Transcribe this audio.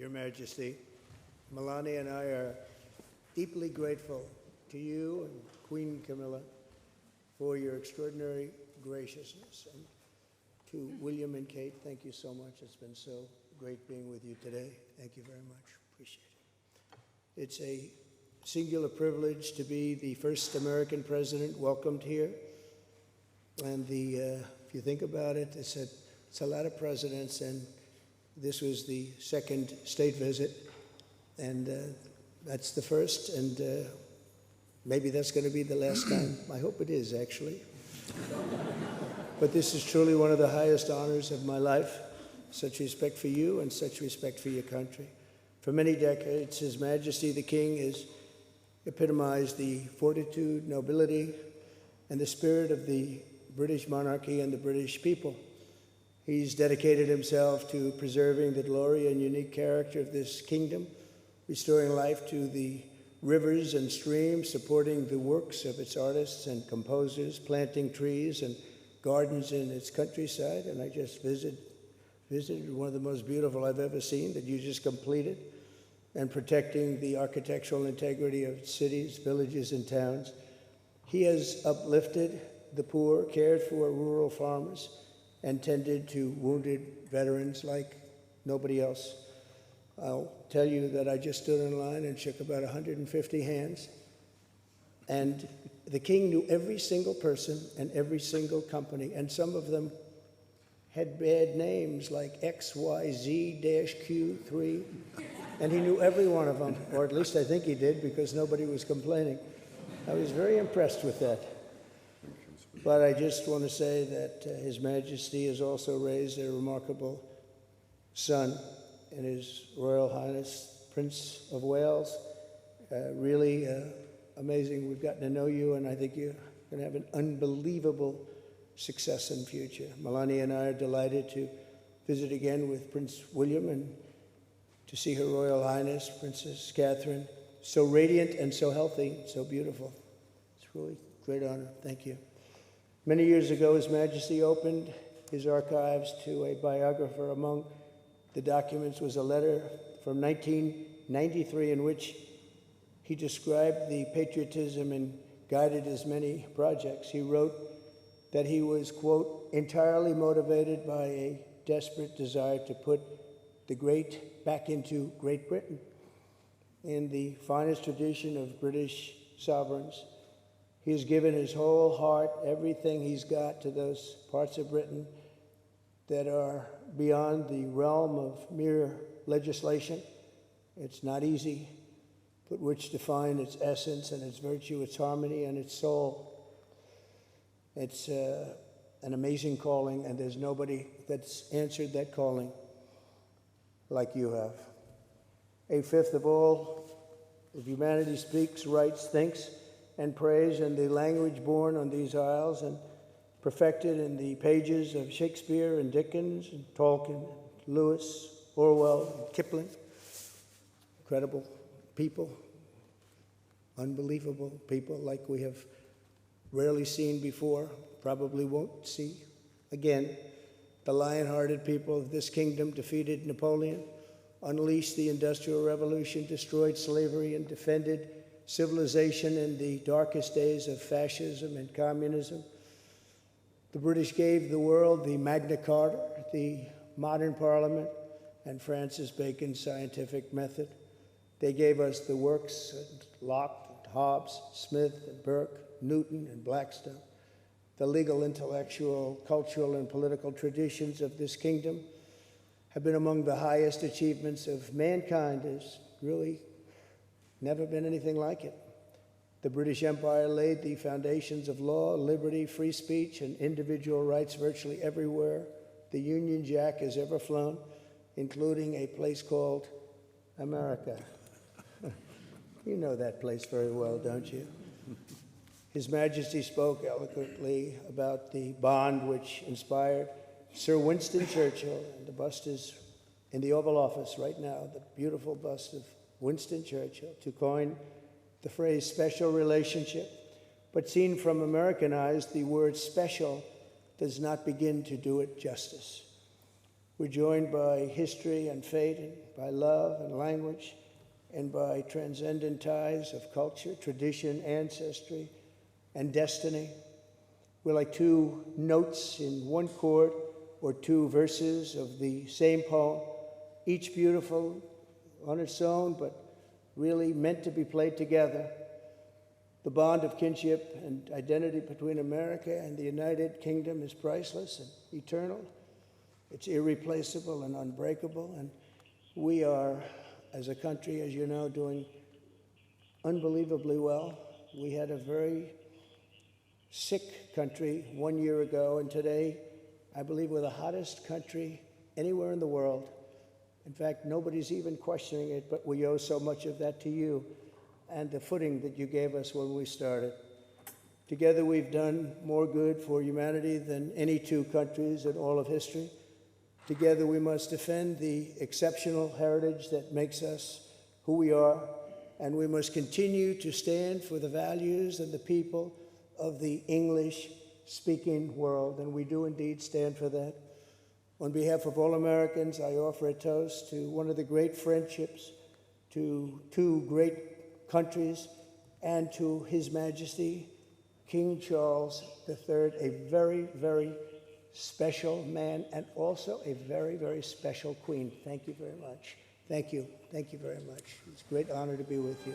Your Majesty. Melania and I are deeply grateful to you and Queen Camilla for your extraordinary graciousness. And to William and Kate, thank you so much. It's been so great being with you today. Thank you very much. Appreciate it. It's a singular privilege to be the first American president welcomed here. And if you think about it, it's a lot of presidents, and this was the second state visit, and that's the first, and maybe that's going to be the last time. I hope it is, actually. But this is truly one of the highest honors of my life. Such respect for you and such respect for your country. For many decades, His Majesty the King has epitomized the fortitude, nobility, and the spirit of the British monarchy and the British people. He's dedicated himself to preserving the glory and unique character of this kingdom, restoring life to the rivers and streams, supporting the works of its artists and composers, planting trees and gardens in its countryside. And I just visited one of the most beautiful I've ever seen that you just completed, and protecting the architectural integrity of cities, villages, and towns. He has uplifted the poor, cared for rural farmers, and tended to wounded veterans like nobody else. I'll tell you that I just stood in line and shook about 150 hands, and the king knew every single person and every single company, and some of them had bad names like XYZ-Q3, and he knew every one of them, or at least I think he did, because nobody was complaining. I was very impressed with that. But I just want to say that His Majesty has also raised a remarkable son in His Royal Highness, Prince of Wales. Really amazing. We've gotten to know you, and I think you're going to have an unbelievable success in the future. Melania and I are delighted to visit again with Prince William and to see Her Royal Highness, Princess Catherine, so radiant and so healthy, so beautiful. It's really a great honor. Thank you. Many years ago, His Majesty opened his archives to a biographer. Among the documents was a letter from 1993 in which he described the patriotism and guided his many projects. He wrote that he was, quote, entirely motivated by a desperate desire to put the great back into Great Britain. In the finest tradition of British sovereigns, he has given his whole heart, everything he's got, to those parts of Britain that are beyond the realm of mere legislation. It's not easy, but which define its essence and its virtue, its harmony, and its soul. It's an amazing calling, and there's nobody that's answered that calling like you have. A fifth of all of humanity speaks, writes, thinks, and prays in the language born on these isles and perfected in the pages of Shakespeare and Dickens and Tolkien, Lewis, Orwell, and Kipling. Incredible people, unbelievable people like we have rarely seen before, probably won't see again. The lion-hearted people of this kingdom defeated Napoleon, unleashed the Industrial Revolution, destroyed slavery, and defended civilization in the darkest days of fascism and communism. The British gave the world the Magna Carta, the modern parliament, and Francis Bacon's scientific method. They gave us the works of Locke, Hobbes, Smith, and Burke, Newton, and Blackstone. The legal, intellectual, cultural, and political traditions of this kingdom have been among the highest achievements of mankind. There's really never been anything like it. The British Empire laid the foundations of law, liberty, free speech, and individual rights virtually everywhere the Union Jack has ever flown, including a place called America. You know that place very well, don't you? His Majesty spoke eloquently about the bond which inspired Sir Winston Churchill, and the bust is in the Oval Office right now, the beautiful bust of Winston Churchill, to coin the phrase special relationship. But seen from American eyes, the word special does not begin to do it justice. We're joined by history and fate, and by love and language, and by transcendent ties of culture, tradition, ancestry, and destiny. We're like two notes in one chord or two verses of the same poem, each beautiful on its own, but really meant to be played together. The bond of kinship and identity between America and the United Kingdom is priceless and eternal. It's irreplaceable and unbreakable, and we are, as a country, as you know, doing unbelievably well. We had a very sick country 1 year ago, and today, I believe we're the hottest country anywhere in the world. In fact, nobody's even questioning it, but we owe so much of that to you and the footing that you gave us when we started. Together, we've done more good for humanity than any two countries in all of history. Together, we must defend the exceptional heritage that makes us who we are, and we must continue to stand for the values and the people of the English-speaking world, and we do indeed stand for that. On behalf of all Americans, I offer a toast to one of the great friendships, to two great countries, and to His Majesty, King Charles III, a very, very special man, and also a very, very special queen. Thank you very much. Thank you. Thank you very much. It's a great honor to be with you.